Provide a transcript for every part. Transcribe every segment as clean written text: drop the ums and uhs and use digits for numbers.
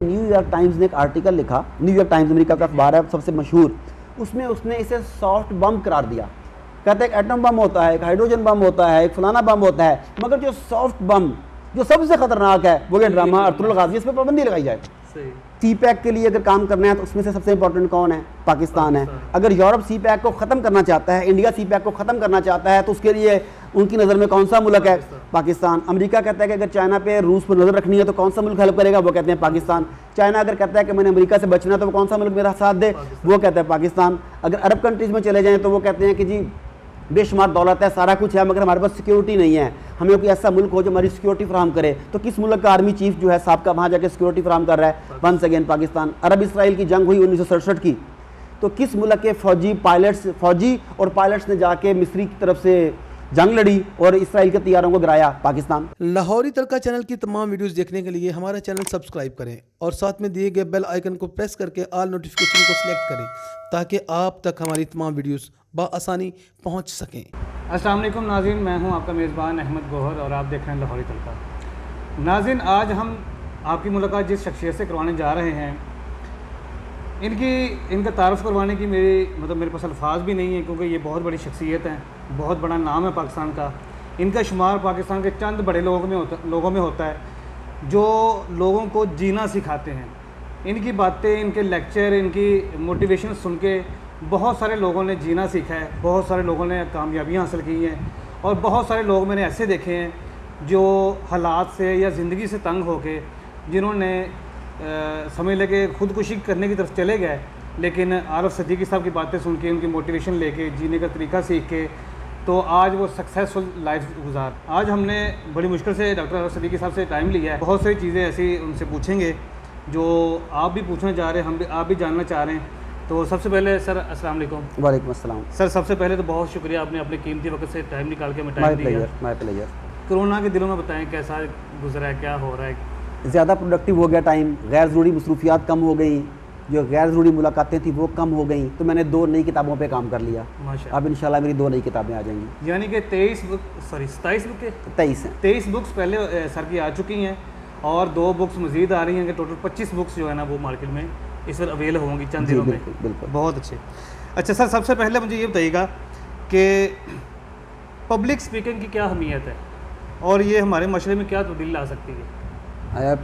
New York times ने एक article लिखा, न्यूयॉर्क टाइम्स अमेरिका का अखबार है सबसे मशहूर, उसमें उसने इसे सॉफ्ट बम करार दिया। कहते हैं एक एटम बम होता है, एक हाइड्रोजन बम होता है, एक फलाना बम होता है, मगर जो सॉफ्ट बम जो सबसे खतरनाक है वो ये ड्रामा अर्तुगरुल गाजी, इस पर पाबंदी लगाई जाए। सी पैक के लिए अगर काम करना है तो उसमें से सबसे इंपॉर्टेंट कौन है? पाकिस्तान है। अगर यूरोप सी पैक को ख़त्म करना चाहता है, इंडिया सी पैक को ख़त्म करना चाहता है, तो उसके लिए उनकी नज़र में कौन सा मुल्क है? पाकिस्तान। अमेरिका कहता है कि अगर चाइना पे रूस पर नज़र रखनी है तो कौन सा मुल्क हेल्प करेगा? वो कहते हैं पाकिस्तान। चाइना अगर कहता है कि मैंने अमेरिका से बचना है तो वो कौन सा मुल्क मेरा साथ दे? वो कहता है पाकिस्तान। अगर अरब कंट्रीज़ में चले जाएँ तो वो कहते हैं कि जी बेशुमार दौलत है, सारा कुछ है, मगर हमारे पास सिक्योरिटी नहीं है, हमें कोई ऐसा मुल्क हो जो हमारी सिक्योरिटी फराहम करे। तो किस मुल्क का आर्मी चीफ जो है साहब का वहाँ जाके सिक्योरिटी फराहम कर रहा है? Once again Pakistan. Arab Israel की जंग हुई 1967 की, तो किस मुल्क के फौजी और पायलट्स ने जाके मिस्री की तरफ से जंग लड़ी और इसराइल के तैयारों को गिराया? पाकिस्तान। लाहौरी तड़का चैनल की तमाम वीडियोस देखने के लिए हमारा चैनल सब्सक्राइब करें और साथ में दिए गए बेल आइकन को प्रेस करके ऑल नोटिफिकेशन को सिलेक्ट करें ताकि आप तक हमारी तमाम वीडियोस बआसानी पहुंच सकें। अस्सलाम वालेकुम नाज़रीन, मैं हूं आपका मेज़बान अहमद गौहर और आप देख रहे हैं लाहौरी तड़का। नाज़रीन, आज हम आपकी मुलाकात जिस शख्सियत से करवाने जा रहे हैं, इनका तारुफ करवाने की मेरे पास अल्फाज भी नहीं है, क्योंकि ये बहुत बड़ी शख्सियत हैं, बहुत बड़ा नाम है पाकिस्तान का। इनका शुमार पाकिस्तान के चंद बड़े लोगों में होता है जो लोगों को जीना सिखाते हैं। इनकी बातें, इनके लेक्चर, इनकी मोटिवेशन सुन के बहुत सारे लोगों ने जीना सीखा है, बहुत सारे लोगों ने कामयाबियाँ हासिल की हैं और बहुत सारे लोग मैंने ऐसे देखे हैं जो हालात से या ज़िंदगी से तंग होके जिन्होंने समझ लेके ख़ुदकुशी करने की तरफ चले गए, लेकिन आरिफ सिद्दीकी साहब की बातें सुन के, उनकी मोटिवेशन लेके, जीने का तरीका सीख के, तो आज वो सक्सेसफुल लाइफ गुजार। आज हमने बड़ी मुश्किल से डॉक्टर आरिफ सिद्दीकी साहब से टाइम लिया है। बहुत सारी चीज़ें ऐसी उनसे पूछेंगे जो आप भी पूछना चाह रहे हैं, आप भी जानना चाह रहे हैं। तो सबसे पहले सर अस्सलाम वालेकुम। वालेकुम अस्सलाम। सर सबसे पहले तो बहुत शुक्रिया, आपने अपने कीमती वक्त से टाइम निकाल के हमें टाइम दिया। My pleasure. कोरोना के दिनों में बताएं कैसा गुजरा है, क्या हो रहा है? ज़्यादा प्रोडक्टिव हो गया टाइम, गैर ज़रूरी मसरूफियात कम हो गई, जो गैर ज़रूरी मुलाकातें थी वो कम हो गई, तो मैंने 2 नई किताबों पे काम कर लिया। माशाअल्लाह। अब इंशाल्लाह मेरी 2 नई किताबें आ जाएंगी। यानी कि 27 बुक के 23 बुक्स पहले सर की आ चुकी हैं और 2 बुक्स मज़ीद आ रही हैं, कि टोटल 25 बुक्स जो है ना वो मार्केट में इस वक्त अवेल होंगी चंद दिनों में। बिल्कुल। बहुत अच्छे। अच्छा सर, सबसे पहले मुझे ये बताइएगा कि पब्लिक स्पीकिंग की क्या अहमियत है और ये हमारे मशरे में क्या तब्दीली ला सकती है?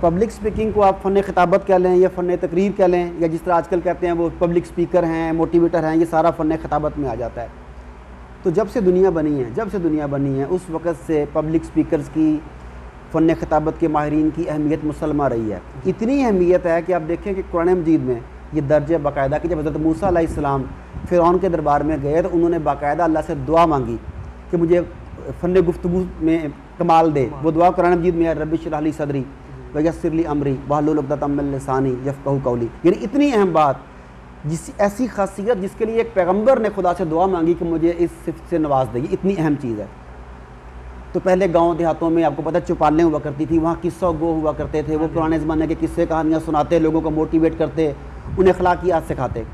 पब्लिक स्पीकिंग को आप फ़न खिताबत कह लें या फ़न तकरीर कह लें, या जिस तरह आजकल कहते हैं वो पब्लिक स्पीकर हैं, मोटिवेटर हैं, ये सारा फ़न खिताबत में आ जाता है। तो जब से दुनिया बनी है उस वक़्त से पब्लिक स्पीकर्स की, फ़न खिताबत के माहिरीन की अहमियत मुसलमा रही है। इतनी अहमियत है कि आप देखें कि कुरान मजीद में ये दर्ज है बाकायदा कि जब हज़रत मूसा अलैहिस्सलाम फ़िरौन के दरबार में गए तो उन्होंने बाकायदा अल्लाह से दुआ मांगी कि मुझे फ़न गुफ्तगू में कमाल दे। वो दुआ कुरान मजीद में है, रब्बि इश्रह ली सदरी वयस्सिर ली अमरी वहलुल उक़दतम मिन लिसानी यफ़क़हू क़ौली। यानी इतनी अहम बात, ऐसी खासियत जिसके लिए एक पैगम्बर ने खुदा से दुआ मांगी कि मुझे इस सिफ़त से नवाज दे, इतनी अहम चीज़ है। तो पहले गांव देहातों में आपको पता चौपालें हुआ करती थी, वहाँ किस्सा गो हुआ करते थे, वो पुराने ज़माने के किस्से कहानियाँ सुनाते, लोगों को मोटिवेट करते, उन्हें अखलाकियात सिखाते।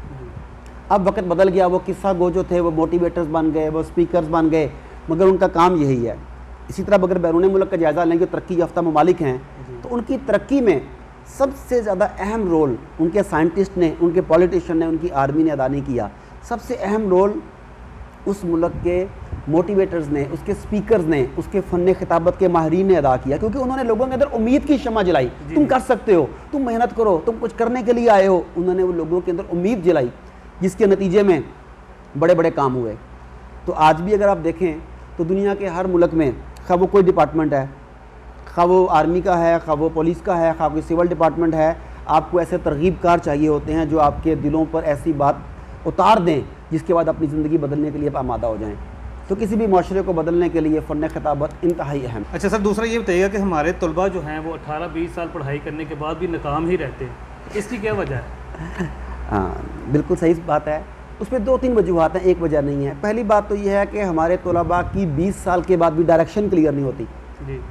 अब वक्त बदल गया, वो किस्सा गो जो थे वो मोटिवेटर्स बन गए, वो स्पीकर्स बन गए, मगर उनका काम यही है। इसी तरह अगर बैरून मुल्क का जायज़ा लेंगे, तरक्की याफ्ता ममालिक हैं तो उनकी तरक्की में सबसे ज़्यादा अहम रोल उनके साइंटिस्ट ने, उनके पॉलिटिशियन ने, उनकी आर्मी ने अदा नहीं किया। सबसे अहम रोल उस मुल्क के मोटिवेटर्स ने, उसके स्पीकर्स ने, उसके फ़न खिताबत के माहिरीन ने अदा किया, क्योंकि उन्होंने लोगों के अंदर उम्मीद की शमा जलाई। तुम कर सकते हो, तुम मेहनत करो, तुम कुछ करने के लिए आए हो। उन्होंने वो लोगों के अंदर उम्मीद जलाई, जिसके नतीजे में बड़े बड़े काम हुए। तो आज भी अगर आप देखें तो दुनिया के हर मुल्क में, खा वो कोई डिपार्टमेंट है, खा वो आर्मी का है, खा वो पुलिस का है, खा कोई सिविल डिपार्टमेंट है, आपको ऐसे तरगीबकार चाहिए होते हैं जो आपके दिलों पर ऐसी बात उतार दें जिसके बाद अपनी ज़िंदगी बदलने के लिए आप आमादा हो जाएं। तो किसी भी माशरे को बदलने के लिए फ़न खिताबत इंतहाई अहम। अच्छा सर, दूसरा ये बताइएगा कि हमारे तलबा जो हैं वो 18-20 साल पढ़ाई करने के बाद भी नाकाम ही रहते हैं, इसकी क्या वजह है? हाँ, बिल्कुल सही बात है। उसमें 2-3 वजूहात हैं, एक वजह नहीं है। पहली बात तो यह है कि हमारे तलबा की 20 साल के बाद भी डायरेक्शन क्लियर नहीं होती।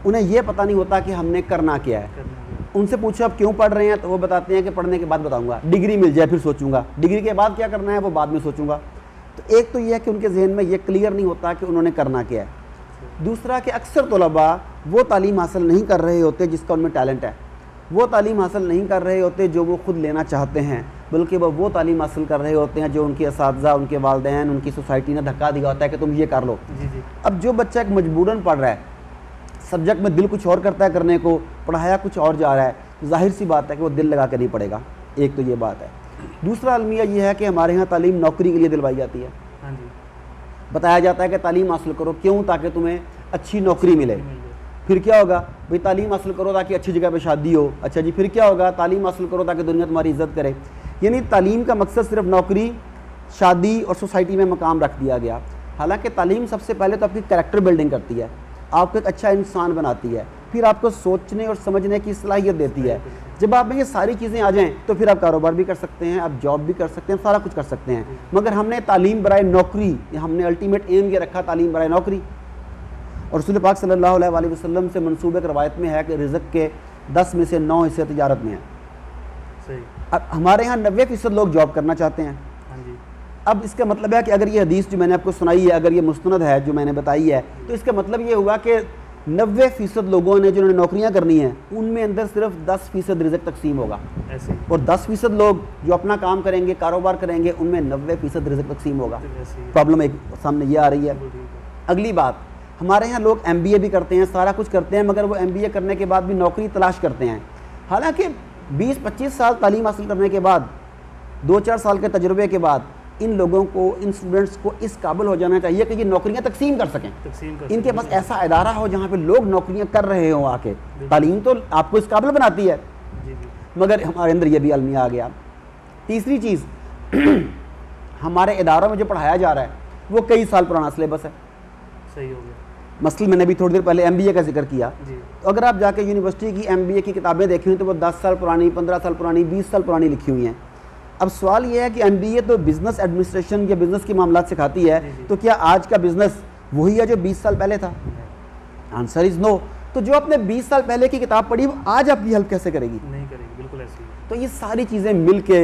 उन्हें यह पता नहीं होता कि हमने करना क्या है। उनसे पूछो आप क्यों पढ़ रहे हैं, तो वो बताते हैं कि पढ़ने के बाद बताऊंगा, डिग्री मिल जाए फिर सोचूंगा, डिग्री के बाद क्या करना है वो बाद में सोचूंगा। तो एक तो यह है कि उनके जहन में ये क्लियर नहीं होता कि उन्होंने करना क्या है। दूसरा कि अक्सर तलबा वो तालीम हासिल नहीं कर रहे होते जिसका उनमें टैलेंट है। वो तालीम हासिल नहीं कर रहे होते जो वो खुद लेना चाहते हैं, बल्कि वो तालीम हासिल कर रहे होते हैं जो उनके असातिज़ा, उनके वालिदैन, उनकी सोसाइटी ने धक्का दिया होता है कि तुम ये कर लो। जी। अब जो बच्चा एक मजबूरन पढ़ रहा है, सब्जेक्ट में दिल कुछ और करता है करने को, पढ़ाया कुछ और जा रहा है, तो जाहिर सी बात है कि वो दिल लगा के नहीं पढ़ेगा। एक तो ये बात है। दूसरा अलमिया ये है कि हमारे यहाँ तालीम नौकरी के लिए दिलवाई जाती है। हाँ जी। बताया जाता है कि तालीम हासिल करो, क्यों? ताकि तुम्हें अच्छी नौकरी मिले। फिर क्या होगा भाई? तालीम हासिल करो ताकि अच्छी जगह पे शादी हो। अच्छा जी, फिर क्या होगा? तालीम हासिल करो ताकि दुनिया तुम्हारी इज्जत करे। यानी तालीम का मकसद सिर्फ नौकरी, शादी और सोसाइटी में मकाम रख दिया गया। हालांकि तालीम सबसे पहले तो आपकी कैरेक्टर बिल्डिंग करती है, आपको एक अच्छा इंसान बनाती है, फिर आपको सोचने और समझने की सलाहियत देती है। जब आप में ये सारी चीज़ें आ जाएं तो फिर आप कारोबार भी कर सकते हैं, आप जॉब भी कर सकते हैं, सारा कुछ कर सकते हैं। मगर हमने तालीम बराए नौकरी, हमने अल्टीमेट एम ये रखा तालीम बराए नौकरी। और रसूल पाक सल्लल्लाहु अलैहि वसल्लम से मंसूब एक रवायत में है कि रिज़्क़ के 10 में से 9 हिस्से तिजारत में है। सही। अब हमारे यहाँ 90% लोग जॉब करना चाहते हैं। हाँ जी। अब इसका मतलब है कि अगर ये हदीस जो मैंने आपको सुनाई है, अगर ये मुस्तनद है जो मैंने बताई है, तो इसका मतलब ये हुआ कि 90% लोगों ने जिन्होंने नौकरियां करनी हैं उनमें अंदर सिर्फ 10% रिज़्क़ तकसीम होगा। ऐसे। और 10% लोग जो अपना काम करेंगे, कारोबार करेंगे, उनमें 90% रिज़्क़ तकसीम होगा। प्रॉब्लम एक सामने ये आ रही है। अगली बात, हमारे यहाँ लोग MBA भी करते हैं, सारा कुछ करते हैं, मगर वो MBA करने के बाद भी नौकरी तलाश करते हैं। हालांकि 20-25 साल तालीम हासिल करने के बाद, 2-4 साल के तजुर्बे के बाद इन लोगों को, इन स्टूडेंट्स को इस काबिल हो जाना चाहिए कि ये नौकरियां तकसीम कर सकें। इनके पास ऐसा इदारा हो जहाँ पे लोग नौकरियां कर रहे हों आके। तालीम तो आपको इस काबिल बनाती है, मगर हमारे अंदर ये भी अलमिया आ गया। तीसरी चीज़, हमारे इदारों में जो पढ़ाया जा रहा है वो कई साल पुराना सिलेबस है। सही हो गया। मसलन मैंने अभी थोड़ी देर पहले MBA का जिक्र किया, तो अगर आप जाके यूनिवर्सिटी की MBA की किताबें देखें तो वो 10 साल पुरानी, 15 साल पुरानी, 20 साल पुरानी लिखी हुई हैं। अब सवाल ये है कि MBA तो बिज़नेस एडमिनिस्ट्रेशन या बिज़नेस के मामलात सिखाती है, तो क्या आज का बिज़नेस वही है जो 20 साल पहले था? Answer is no. तो जो आपने 20 साल पहले की किताब पढ़ी वो आज आपकी हेल्प कैसे करेगी? नहीं करेगी, बिल्कुल ऐसी। तो ये सारी चीज़ें मिल के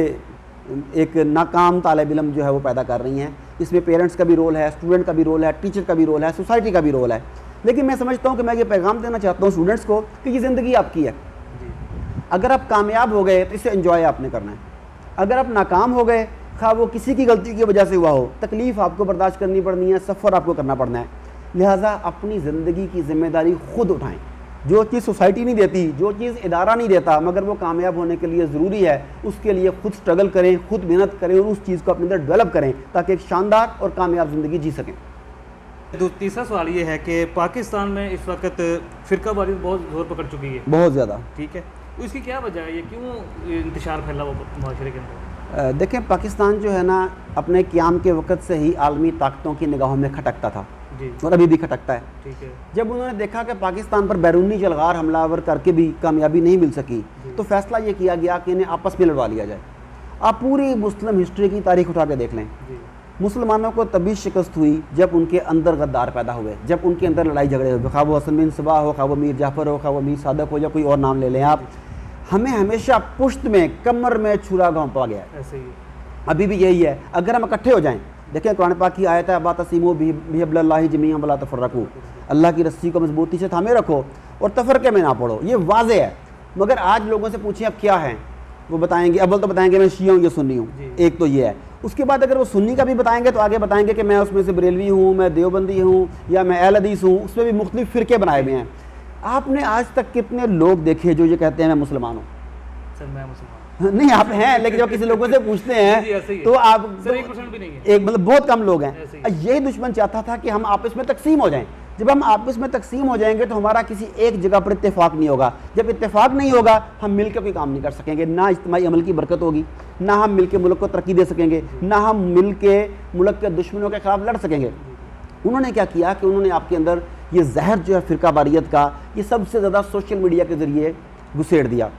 एक नाकाम तालिब इल्म जो है वो पैदा कर रही हैं। इसमें पेरेंट्स का भी रोल है, स्टूडेंट का भी रोल है, टीचर का भी रोल है, सोसाइटी का भी रोल है। लेकिन मैं समझता हूँ कि मैं ये पैगाम देना चाहता हूँ स्टूडेंट्स को कि ये ज़िंदगी आपकी है। अगर आप कामयाब हो गए तो इसे एंजॉय आपने करना है। अगर आप नाकाम हो गए, खा वो किसी की गलती की वजह से हुआ हो, तकलीफ़ आपको बर्दाश्त करनी पड़नी है, सफ़र आपको करना पड़ना है। लिहाजा अपनी ज़िंदगी की ज़िम्मेदारी खुद उठाएँ। जो चीज़ सोसाइटी नहीं देती, जो चीज़ इदारा नहीं देता, मगर वो कामयाब होने के लिए ज़रूरी है, उसके लिए खुद स्ट्रगल करें, खुद मेहनत करें और उस चीज़ को अपने अंदर डेवलप करें ताकि एक शानदार और कामयाब ज़िंदगी जी सकें। तो तीसरा सवाल ये है कि पाकिस्तान में इस वक्त फ़िरकावारियत बहुत जोर पकड़ चुकी है। बहुत ज़्यादा। ठीक है, तो इसकी क्या वजह है? ये क्यों इंतशार फैला हुआ माशरे के अंदर? देखें, पाकिस्तान जो है ना अपने क़याम के वक़्त से ही आलमी ताकतों की निगाहों में खटकता था और अभी भी खटकता है। ठीक है। जब उन्होंने देखा कि पाकिस्तान पर बैरूनी जलगार हमलावर करके भी कामयाबी नहीं मिल सकी, तो फैसला ये किया गया कि इन्हें आपस में लड़वा लिया जाए। आप पूरी मुस्लिम हिस्ट्री की तारीख उठा के देख लें, मुसलमानों को तभी शिकस्त हुई जब उनके अंदर गद्दार पैदा हुए, जब उनके अंदर लड़ाई झगड़े हुए, खा वो हसन बिन सबा हो, खा वो मीर जाफ़र हो, खा वो मीर सादक हो, या कोई और नाम ले लें आप। हमें हमेशा पुश्त में, कमर में छुरा घोंपा गया है। ऐसे ही अभी भी यही है। अगर हम इकट्ठे हो जाएं, देखिए कुरान पाक की आयत है, बातसीमू बिहब्लिल्लाहि जमीअन वला तफर्रकू, अल्लाह की रस्सी को मजबूती से थामे रखो और तफरके में ना पड़ो। ये वाज़ेह है। मगर आज लोगों से पूछें अब क्या है, वो बताएंगे, अव्वल तो बताएंगे मैं शिया हूँ या सुन्नी हूँ, एक तो ये है। उसके बाद अगर वो सुन्नी का भी बताएंगे तो आगे बताएंगे कि मैं उसमें से बरेलवी हूँ, मैं देवबंदी हूँ, या मैं अहल हदीस हूँ। उसमें भी मुख्तलिफ फ़िरके बनाए हुए हैं। आपने आज तक कितने लोग देखे जो ये कहते हैं मैं मुसलमान हूँ? सर मैं मुसलमान नहीं, आप हैं, लेकिन जब किसी लोगों से पूछते हैं तो आप सर 1% भी नहीं है। एक मतलब बहुत कम लोग हैं। यही दुश्मन चाहता था कि हम आपस में तकसीम हो जाएं। जब हम आपस में तकसीम हो जाएंगे तो हमारा किसी एक जगह पर इत्तेफाक नहीं होगा। जब इत्तेफाक नहीं होगा हम मिलकर कोई काम नहीं कर सकेंगे, ना इज्तिमाई अमल की बरकत होगी, ना हम मिलकर मुल्क को तरक्की दे सकेंगे, ना हम मिलकर मुल्क के दुश्मनों के खिलाफ लड़ सकेंगे। उन्होंने क्या किया कि उन्होंने आपके अंदर ये जहर जो है फ़िरकावारियत का, ये सबसे ज़्यादा सोशल मीडिया के ज़रिए घुसेड़ दिया।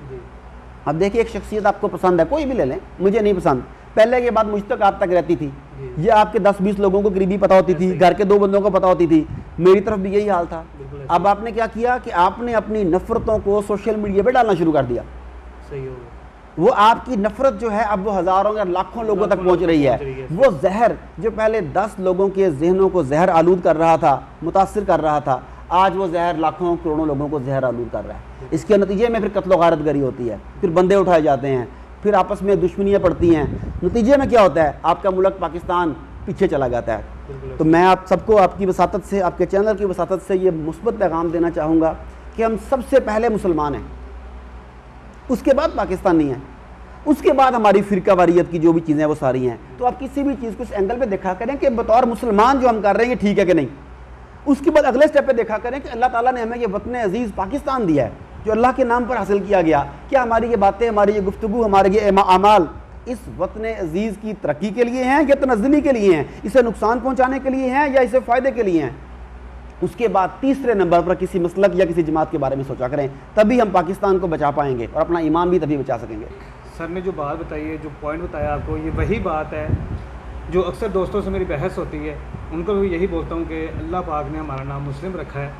अब देखिए, एक शख्सियत आपको पसंद है, कोई भी ले लें, मुझे नहीं पसंद, पहले के बाद मुझ तक आप तक रहती थी, ये आपके 10-20 लोगों को करीबी पता होती थी, घर के 2 बंदों को पता होती थी, मेरी तरफ भी यही हाल था। अब आपने क्या किया कि आपने अपनी नफ़रतों को सोशल मीडिया पे डालना शुरू कर दिया। सही हो गया। वो आपकी नफ़रत जो है अब वो हज़ारों या लाखों लोगों तक पहुंच रही है। वो जहर जो पहले 10 लोगों के जहनों को जहर आलूद कर रहा था, मुतासिर कर रहा था, आज वो जहर लाखों करोड़ों लोगों को जहर आलूद कर रहा है। इसके नतीजे में फिर कत्ल गारतगरी होती है, फिर बंदे उठाए जाते हैं, फिर आपस में दुश्मनियाँ पड़ती हैं। नतीजे में क्या होता है, आपका मुल्क पाकिस्तान पीछे चला जाता है। तो मैं आप सबको आपकी वसातत से, आपके चैनल की वसातत से ये मुस्बत पैगाम देना चाहूँगा कि हम सबसे पहले मुसलमान हैं, उसके बाद पाकिस्तानी हैं, उसके बाद हमारी फ़िरका वारियत की जो भी चीज़ें वो सारी हैं। तो आप किसी भी चीज़ को इस एंगल पे देखा करें कि बतौर मुसलमान जो हम कर रहे हैं ये ठीक है कि नहीं। उसके बाद अगले स्टेप पे देखा करें कि अल्लाह ताला ने हमें ये वतन अजीज़ पाकिस्तान दिया है जो अल्लाह के नाम पर हासिल किया गया। क्या हमारी ये बातें, हमारी ये गुफ्तगू, हमारे ये अमाल इस वतन अजीज़ की तरक्की के लिए हैं या तनज़्ज़ुली के लिए हैं, इसे नुकसान पहुँचाने के लिए हैं या इसे फ़ायदे के लिए हैं। उसके बाद तीसरे नंबर पर किसी मसलक या किसी जमात के बारे में सोचा करें, तभी हम पाकिस्तान को बचा पाएंगे और अपना ईमान भी तभी बचा सकेंगे। सर ने जो बात बताई है, जो पॉइंट बताया आपको, ये वही बात है जो अक्सर दोस्तों से मेरी बहस होती है। उनको भी यही बोलता हूँ कि अल्लाह पाक ने हमारा नाम मुस्लिम रखा है।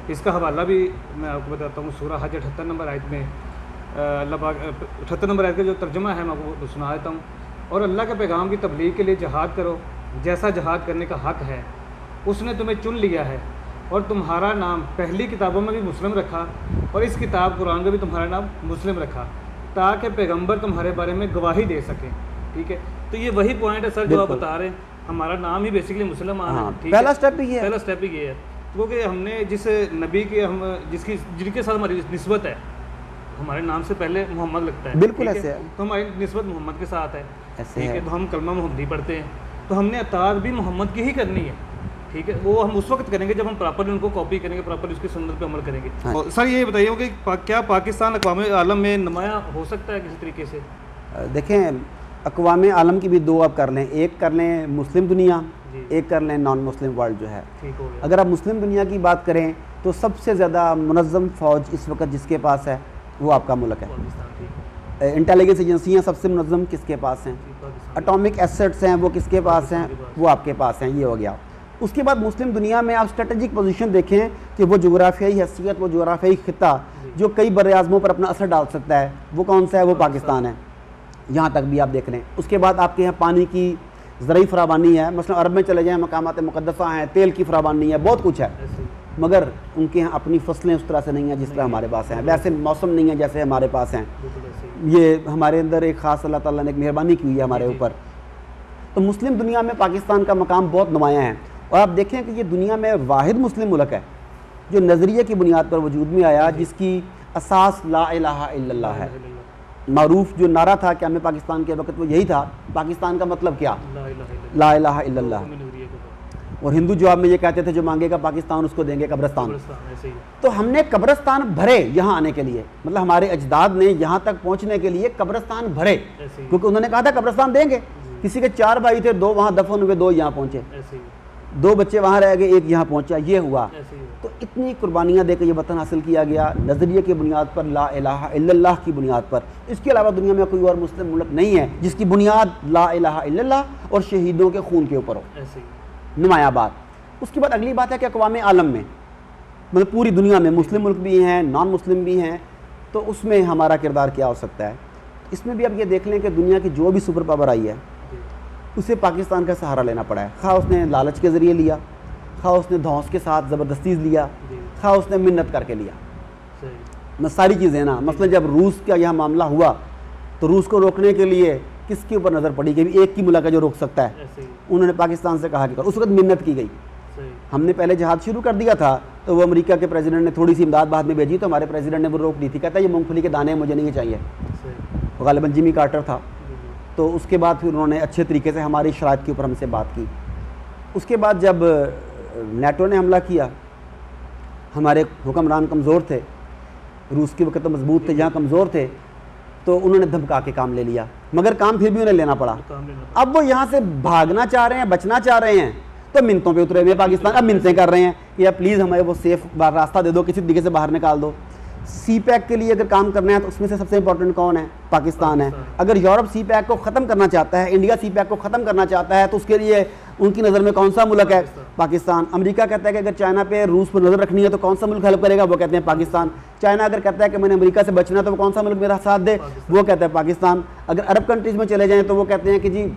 इसका हवाला भी मैं आपको बताता हूँ। सूरह हज 78 नंबर आयत में अल्लाह पाक 78 नंबर आयत का जो तर्जुमा है मैं आपको सुना देता हूँ। और अल्लाह के पैगाम की तबलीग के लिए जहाद करो, जैसा जहाद करने का हक़ है उसने तुम्हें चुन लिया है और तुम्हारा नाम पहली किताबों में भी मुस्लिम रखा और इस किताब कुरान में भी तुम्हारा नाम मुस्लिम रखा ताकि पैगंबर तुम्हारे बारे में गवाही दे सकें। ठीक है, तो ये वही पॉइंट है सर जो आप बता रहे हैं। हमारा नाम ही बेसिकली मुसलमान है। ठीक पहला है, स्टेप ही है, पहला स्टेप ही ये है क्योंकि हमने जिस नबी के हम जिनके साथ हमारी निस्बत है, हमारे नाम से पहले मोहम्मद लगता है। बिल्कुल ऐसे है, तो हमारी निस्बत मोहम्मद के साथ है। ऐसे ठीक है। है, तो हम कलमा मोहम्मदी पढ़ते हैं, तो हमने अताअत भी मोहम्मद की ही करनी है। ठीक है, वो हम उस वक्त करेंगे जब हम प्रॉपरली उनको कॉपी करेंगे, प्रॉपरली उसकी सुन्नत पे अमल करेंगे। हाँ। और सर ये बताइए कि क्या पाकिस्तान अक़वाम आलम में नुमाया हो सकता है किसी तरीके से? देखें, अक़वाम आलम की भी दो आप कर लें, एक कर लें मुस्लिम दुनिया, एक कर लें नॉन मुस्लिम वर्ल्ड जो है। ठीक हो गया। अगर आप मुस्लिम दुनिया की बात करें तो सबसे ज़्यादा मुनज़्ज़म फ़ौज इस वक्त जिसके पास है वो आपका मुल्क है। पाकिस्तान, ठीक इंटेलिजेंस एजेंसियाँ सबसे मुनज़्ज़म किसके पास हैं, है, पाकिस्तान। एटॉमिक एसेट्स हैं वो किसके पास हैं, पाकिस्तान के पास। वो आपके पास हैं। ये हो गया। उसके बाद मुस्लिम दुनिया में आप स्ट्रेटजिक पोजीशन देखें कि वो जोग्राफियाई हैसियत, वो जोग्राफियाई खिता जो कई बर्राज़मों पर अपना असर डाल सकता है, वो कौन सा है, वो पाकिस्तान है। यहाँ तक भी आप देख लें। उसके बाद आपके यहाँ पानी की ज़रई फराबानी है, मसलन अरब में चले जाएँ, मकामात मुक़द्दसा हैं, तेल की फराबानी है, बहुत कुछ है, ऐसे ही। मगर उनके यहाँ अपनी फसलें उस तरह से नहीं हैं जिस तरह हमारे पास हैं, वैसे मौसम नहीं है जैसे हमारे पास हैं। बिल्कुल ऐसे ही। ये हमारे अंदर एक ख़ास अल्लाह ताला ने एक मेहरबानी की हुई है हमारे जी, जी। ऊपर। तो मुस्लिम दुनिया में पाकिस्तान का मकाम बहुत नुमायाँ है। और आप देखें कि ये दुनिया में वाहिद मुस्लिम मुल्क है जो नज़रिए की बुनियाद पर वजूद में आया, जिसकी असास ला इलाहा इल्लल्लाह है। मारूफ जो नारा था क्या में पाकिस्तान के वक्त वो यही था, पाकिस्तान का मतलब क्या, ला इलाहा इल्लल्लाह। और हिंदू जवाब में ये कहते थे जो मांगेगा पाकिस्तान उसको देंगे कब्रिस्तान। ऐसे ही। तो हमने कब्रिस्तान भरे यहाँ आने के लिए, मतलब हमारे अजदाद ने यहाँ तक पहुँचने के लिए कब्रिस्तान भरे, ऐसे ही। क्योंकि उन्होंने कहा था कब्रिस्तान देंगे। किसी के 4 भाई थे, 2 वहाँ दफन हुए, 2 यहाँ पहुँचे, ऐसे ही। 2 बच्चे वहाँ रह गए, 1 यहाँ पहुँचा, ये हुआ। ऐसे ही। तो इतनी कुर्बानियाँ देकर ये वतन हासिल किया गया नज़रिए की बुनियाद पर, ला इलाहा इल्लल्लाह की बुनियाद पर। इसके अलावा दुनिया में कोई और मुस्लिम मुल्क नहीं है जिसकी बुनियाद ला इलाहा इल्लल्लाह और शहीदों के खून के ऊपर हो। ऐसे ही। नुमाया बात। उसके बाद अगली बात है कि अक़वाम आलम में, मतलब पूरी दुनिया में मुस्लिम मुल्क भी हैं, नॉन मुस्लिम भी हैं, तो उसमें हमारा किरदार क्या हो सकता है। इसमें भी अब ये देख लें कि दुनिया की जो भी सुपर पावर आई है उसे पाकिस्तान का सहारा लेना पड़ा है। खा उसने लालच के ज़रिए लिया, खा उसने धौंस के साथ ज़बरदस्ती लिया, खा उसने मिन्नत करके लिया। सही। मैं सारी चीज़ें ना, मसलन जब रूस का यह मामला हुआ तो रूस को रोकने के लिए किसके ऊपर नज़र पड़ी कि एक की मुलाकात जो रोक सकता है, ऐसे ही। उन्होंने पाकिस्तान से कहा कि उस वक्त मिन्नत की गई। सही। हमने पहले जहाज शुरू कर दिया था तो वो अमेरिका के प्रेसिडेंट ने थोड़ी सी इमदाद बाद में भेजी, तो हमारे प्रेसिडेंट ने वो रोक दी थी, कहता है ये मूंगफली के दाने मुझे नहीं चाहिए। सही। गालिबन जिमी कार्टर था। जी, जी। तो उसके बाद फिर उन्होंने अच्छे तरीके से हमारी शराइत के ऊपर हमसे बात की। उसके बाद जब नेटो ने हमला किया, हमारे हुक्मरान कमज़ोर थे, रूस के वक्त तो मजबूत थे, जहाँ कमज़ोर थे तो उन्होंने धमका के काम ले लिया, मगर काम फिर भी उन्हें लेना पड़ा। काम लेना। अब वो यहाँ से भागना चाह रहे हैं, बचना चाह रहे हैं, तो मिन्नतों पे उतरे हुए पाकिस्तान। अब मिन्नतें कर रहे हैं कि यार प्लीज़ हमें वो सेफ रास्ता दे दो, किसी तरीके से बाहर निकाल दो। सी पैक के लिए अगर काम करना है तो उसमें से सबसे इंपॉर्टेंट कौन है, पाकिस्तान है। अगर यूरोप सी पैक को ख़त्म करना चाहता है, इंडिया सी पैक को ख़त्म करना चाहता है, तो उसके लिए उनकी नज़र में कौन सा मुल्क है, पाकिस्तान। अमेरिका कहता है कि अगर चाइना पे रूस पर नज़र रखनी है तो कौन सा मुल्क हेल्प करेगा, वो कहते हैं पाकिस्तान। चाइना अगर कहता है कि मैंने अमेरिका से बचना है तो वो कौन सा मुल्क मेरा साथ दे, वो कहता है पाकिस्तान। अगर अरब कंट्रीज़ में चले जाएँ तो वो कहते हैं कि जी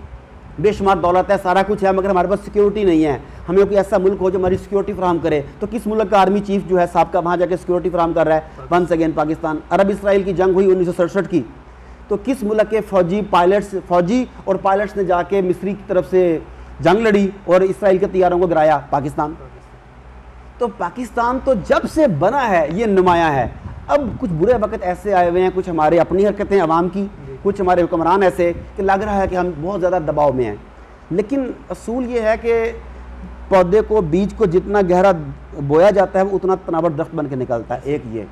बेशुमार दौलत है, सारा कुछ है, मगर हमारे पास सिक्योरिटी नहीं है। हमें कोई ऐसा मुल्क हो जो हमारी सिक्योरिटी फराहम करे। तो किस मुल्क का आर्मी चीफ जो है साहब का वहाँ जाके सिक्योरिटी फराहम कर रहा है? Once again Pakistan. Arab Israel की जंग हुई 1967 की, तो किस मुल्क के फौजी और पायलट्स ने जाके मिस्री की तरफ से जंग लड़ी और इसराइल के तैयारों को गिराया? पाकिस्तान। तो पाकिस्तान तो जब से बना है ये नुमाया है। अब कुछ बुरे वक्त ऐसे आए हुए हैं, कुछ हमारे अपनी हरकतें अवाम की, कुछ हमारे हुक्मरान ऐसे कि लग रहा है कि हम बहुत ज़्यादा दबाव में हैं। लेकिन असूल ये है कि पौधे को, बीज को जितना गहरा बोया जाता है वो उतना तनावर दरख्त बन के निकलता है। एक ये,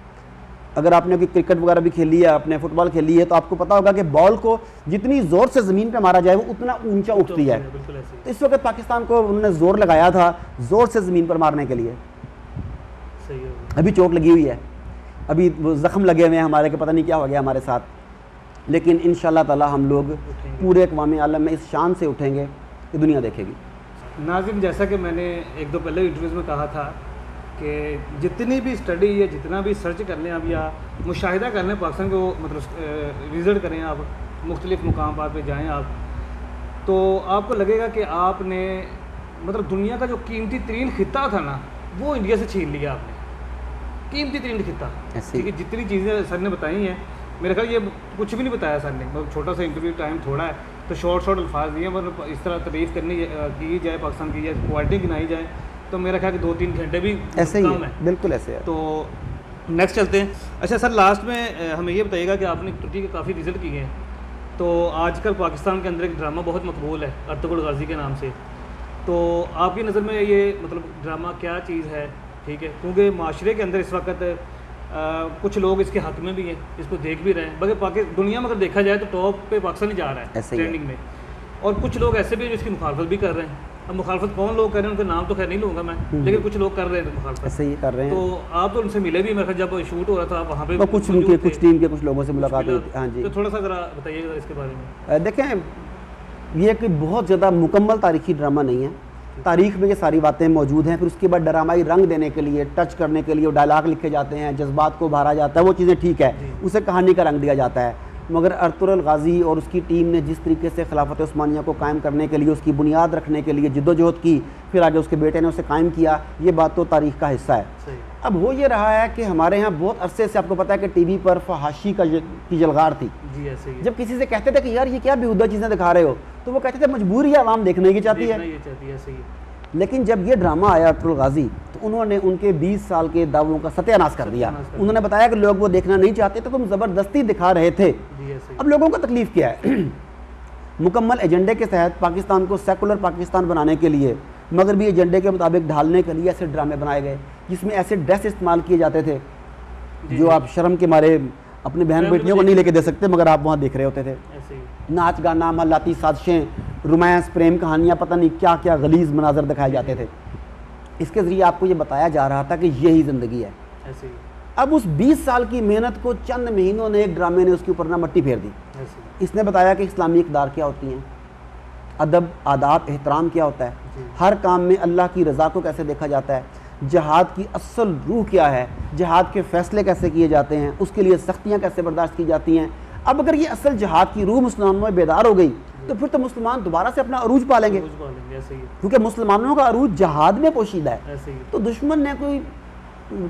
अगर आपने कोई क्रिकेट वगैरह भी खेली है, आपने फुटबॉल खेली है, तो आपको पता होगा कि बॉल को जितनी ज़ोर से ज़मीन पे मारा जाए वो उतना ऊंचा उठती है। तो इस वक्त पाकिस्तान को उन्होंने ज़ोर लगाया था ज़ोर से ज़मीन पर मारने के लिए। अभी चोट लगी हुई है, अभी वो ज़ख्म लगे हुए हैं हमारे, के पता नहीं क्या हो गया हमारे साथ। लेकिन इंशाअल्लाह ताला हम लोग पूरे अक़वाम आलम में इस शान से उठेंगे कि दुनिया देखेगी। नाज़िम, जैसा कि मैंने एक दो पहले इंटरव्यूज़ में कहा था कि जितनी भी स्टडी या जितना भी सर्च कर लें आप या मुशाहिदा कर लें पाकिस्तान को, मतलब विज़िट करें आप, मुख्तलिफ़ मुकाम पर जाएँ आप, तो आपको लगेगा कि आपने मतलब दुनिया का जो कीमती तरीन ख़ित्ता था ना वो इंडिया से छीन लिया आपने। कीमती तरीन ख़ित्ता, ठीक है। जितनी चीज़ें सर ने बताई हैं, मेरे ख्याल ये कुछ भी नहीं बताया सर ने, मतलब छोटा सा इंटरव्यू, टाइम थोड़ा है, तो शॉर्ट अल्फाज दिए, मतलब इस तरह तारीफ़ करनी की जाए पाकिस्तान की, या क्वालिटी गिनाई जाए, तो मेरा ख्याल 2-3 घंटे भी ऐसे ही कम है। बिल्कुल ऐसे है। तो नेक्स्ट चलते हैं। अच्छा सर, लास्ट में हमें ये बताइएगा कि आपने त्रुटि के काफ़ी रिजल्ट किए हैं, तो आजकल पाकिस्तान के अंदर एक ड्रामा बहुत मकबूल है अर्तुगरुल गाज़ी के नाम से, तो आपकी नज़र में ये मतलब ड्रामा क्या चीज़ है? ठीक है, क्योंकि माशरे के अंदर इस वक्त कुछ लोग इसके हक में भी हैं, इसको देख भी रहे हैं, बल्कि दुनिया में अगर देखा जाए तो टॉप पे पाकिस्तान ही जा रहा है ट्रेंडिंग में, और कुछ लोग ऐसे भी हैं जो इसकी मुखालफत भी कर रहे हैं। अब मुखालफत कौन लोग कर रहे हैं उनका नाम तो खैर नहीं लूँगा मैं, लेकिन कुछ लोग कर रहे हैं मुखालफत, ऐसे ही कर रहे हैं। तो आप तो उनसे मिले भी, मेरे जब शूट हो रहा था आप वहाँ पे कुछ टीम के कुछ लोगों से मुलाकात हुई थी। हाँ जी, तो थोड़ा सा ज़रा बताइएगा इसके बारे में। देखें, ये कोई बहुत ज़्यादा मुकम्मल तारीखी ड्रामा नहीं है। तारीख में ये सारी बातें मौजूद हैं, फिर उसके बाद ड्रामाई रंग देने के लिए, टच करने के लिए डायलॉग लिखे जाते हैं, जज्बात को भरा जाता है, वो चीज़ें ठीक है, उसे कहानी का रंग दिया जाता है। मगर अर्तुगरुल गाज़ी और उसकी टीम ने जिस तरीके से खिलाफत उस्मानिया को कायम करने के लिए, उसकी बुनियाद रखने के लिए जिद्दोजहद की, फिर आगे उसके बेटे ने उसे कायम किया, ये बात तो तारीख़ का हिस्सा है। अब हो ये रहा है कि हमारे यहाँ बहुत अरसे से, आपको पता है कि टीवी पर फहाशी की जलगार थी जी, ऐसे ही। जब किसी से कहते थे कि यार ये क्या बेहुदा चीज़ें दिखा रहे हो, तो वो कहते थे मजबूरी है, आवाम देखने की चाहती है। लेकिन जब ये ड्रामा आया अर्तुगरुल गाज़ी, तो उन्होंने उनके 20 साल के दावों का सत्यानाश कर दिया। उन्होंने बताया कि लोग वो देखना नहीं चाहते, तो तुम ज़बरदस्ती दिखा रहे थे। अब लोगों को तकलीफ़ क्या है? मुकम्मल एजेंडे के तहत पाकिस्तान को सेकुलर पाकिस्तान बनाने के लिए, मगरबी एजेंडे के मुताबिक ढालने के लिए ऐसे ड्रामे बनाए गए जिसमें ऐसे ड्रेस इस्तेमाल किए जाते थे जो आप शर्म के मारे अपनी बहन बेटियों को नहीं लेके दे सकते, मगर आप वहाँ देख रहे होते थे। नाच गाना, महलाती साजिशें, रोमांस, प्रेम कहानियाँ, पता नहीं क्या क्या गलीज़ मनाजर दिखाए जाते थे। इसके ज़रिए आपको ये बताया जा रहा था कि यही ज़िंदगी है। अब उस 20 साल की मेहनत को चंद महीनों ने, एक ड्रामे ने उसके ऊपर ना मट्टी फेर दी। इसने बताया कि इस्लामी इक़दार क्या होती हैं, अदब, आदाब, एहतराम क्या होता है, हर काम में अल्लाह की रज़ा को कैसे देखा जाता है, जहाद की असल रूह क्या है, जहाद के फ़ैसले कैसे किए जाते हैं, उसके लिए सख्तियाँ कैसे बर्दाश्त की जाती हैं। अब अगर ये असल जहाद की रूह मुसलमानों में बेदार हो गई, तो फिर तो मुसलमान दोबारा से अपना अरूज पालेंगे, क्योंकि मुसलमानों का अरूज जहाद में पोशीदा है। तो दुश्मन ने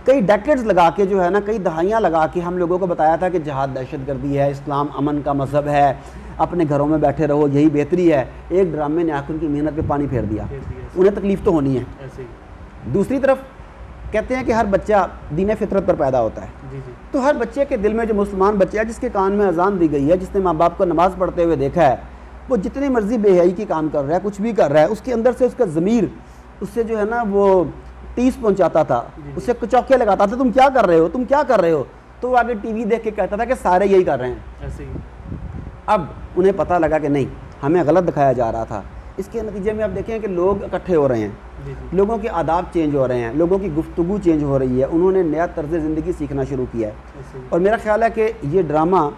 कई डेकेड्स लगा के, जो है ना, कई दहाइयाँ लगा के हम लोगों को बताया था कि जहाद दहशतगर्दी है, इस्लाम अमन का मज़हब है, अपने घरों में बैठे रहो, यही बेहतरी है। एक ड्रामे ने आखिर उनकी मेहनत पे पानी फेर दिया। उन्हें तकलीफ़ तो होनी है। दूसरी तरफ कहते हैं कि हर बच्चा दीन फितरत पर पैदा होता है। तो हर बच्चे के दिल में, जो मुसलमान बच्चा है जिसके कान में अजान दी गई है, जिसने माँ बाप को नमाज़ पढ़ते हुए देखा है, वो जितनी मर्जी बेहयाई की काम कर रहा है, कुछ भी कर रहा है, उसके अंदर से उसका ज़मीर उससे जो है ना वो टीस पहुंचाता था, उससे चौके लगाता था, तुम क्या कर रहे हो, तुम क्या कर रहे हो। तो वो आगे टीवी देख के कहता था कि सारे यही कर रहे हैं। ऐसे ही। अब उन्हें पता लगा कि नहीं, हमें गलत दिखाया जा रहा था। इसके नतीजे में आप देखें कि लोग इकट्ठे हो रहे हैं, लोगों के आदाब चेंज हो रहे हैं, लोगों की गुफ्तगू चेंज हो रही है, उन्होंने नया तर्ज ज़िंदगी सीखना शुरू किया है। और मेरा ख्याल है कि ये ड्रामा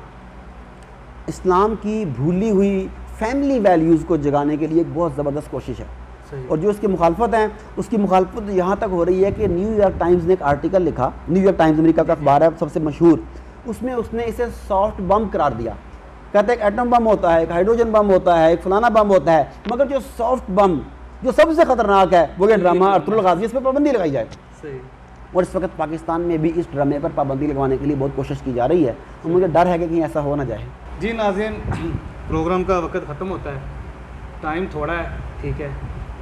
इस्लाम की भूली हुई फैमिली वैल्यूज़ को जगाने के लिए एक बहुत ज़बरदस्त कोशिश है। और जो उसकी मुखालफत हैं, उसकी मुखालफत यहाँ तक हो रही है कि न्यूयॉर्क टाइम्स ने एक आर्टिकल लिखा, न्यूयॉर्क टाइम्स अमेरिका का अखबार है सबसे मशहूर, उसमें उसने इसे सॉफ्ट बम करार दिया। कहते हैं एक एटम बम होता है, एक हाइड्रोजन बम होता है, एक फलाना बम होता है, मगर जो सॉफ्ट बम जो सबसे खतरनाक है वो ये ड्रामा अर्तुगरुल गाजी, इस पर पाबंदी लगाई जाए। सही। और इस वक्त पाकिस्तान में भी इस ड्रामे पर पाबंदी लगवाने के लिए बहुत कोशिश की जा रही है, तो मुझे डर है कि कहीं ऐसा हो ना जाए। जी नाज़रीन, प्रोग्राम का वक्त ख़त्म होता है, टाइम थोड़ा है, ठीक है,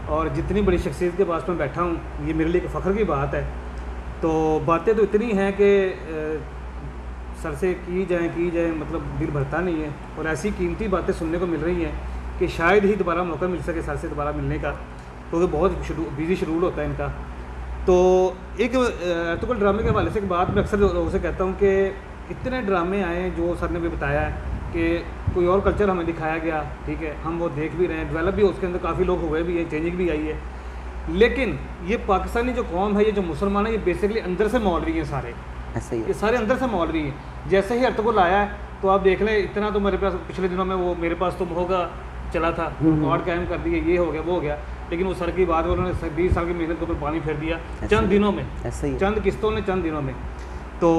और जितनी बड़ी शख्सियत के पास मैं बैठा हूँ ये मेरे लिए एक फ़ख्र की बात है। तो बातें तो इतनी हैं कि सर से की जाए मतलब दिल भरता नहीं है, और ऐसी कीमती बातें सुनने को मिल रही हैं कि शायद ही दोबारा मौका मिल सके सर से दोबारा मिलने का, क्योंकि बहुत बिजी शेड्यूल होता है इनका। तो एक अर्तुगरुल ड्रामे के हवाले से एक बात मैं अक्सर लोगों से कहता हूँ कि इतने ड्रामे आए जो सर ने भी बताया है कि कोई और कल्चर हमें दिखाया गया, ठीक है, हम वो देख भी रहे हैं, डेवलप भी उसके अंदर काफ़ी लोग हुए भी हैं, चेंजिंग भी आई है। लेकिन ये पाकिस्तानी जो कौम है, ये जो मुसलमान है, ये बेसिकली अंदर से मौलवी हैं सारे, ऐसे ही ये सारे अंदर से मौलवी हैं। जैसे ही अर्तुगरुल आया है तो आप देख लें, इतना तो मेरे पास पिछले दिनों में वो मेरे पास तो होगा चला था, रिकॉर्ड कायम कर दिए, ये हो गया वो हो गया, लेकिन वो सर की बात उन्होंने 20 साल की मेहनत के ऊपर पानी फेर दिया चंद दिनों में, ऐसे ही चंद किस्तों ने चंद दिनों में। तो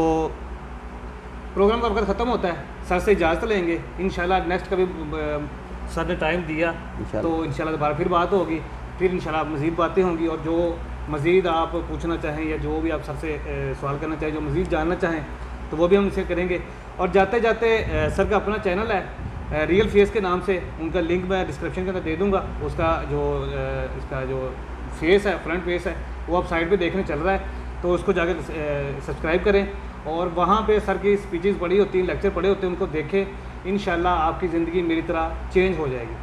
प्रोग्राम का वक्त ख़त्म होता है, सर से इजाज़त लेंगे इंशाल्लाह। नेक्स्ट कभी सर ने टाइम दिया तो इंशाल्लाह दोबारा फिर बात होगी, फिर इंशाल्लाह मज़ीद बातें होंगी, और जो मज़ीद आप पूछना चाहें या जो भी आप सर से सवाल करना चाहें, जो मज़ीद जानना चाहें तो वो भी हम इसे करेंगे। और जाते जाते सर का अपना चैनल है रियल फेस के नाम से, उनका लिंक मैं डिस्क्रिप्शन के अंदर दे दूँगा। उसका जो इसका जो फेस है, फ्रंट फेस है, वो आप साइड पे देखने चल रहा है, तो उसको जाकर सब्सक्राइब करें, और वहाँ पे सर की स्पीचेस पढ़ी होती हैं, लेक्चर पढ़े होते हैं, उनको देखें। इंशाल्लाह आपकी ज़िंदगी मेरी तरह चेंज हो जाएगी।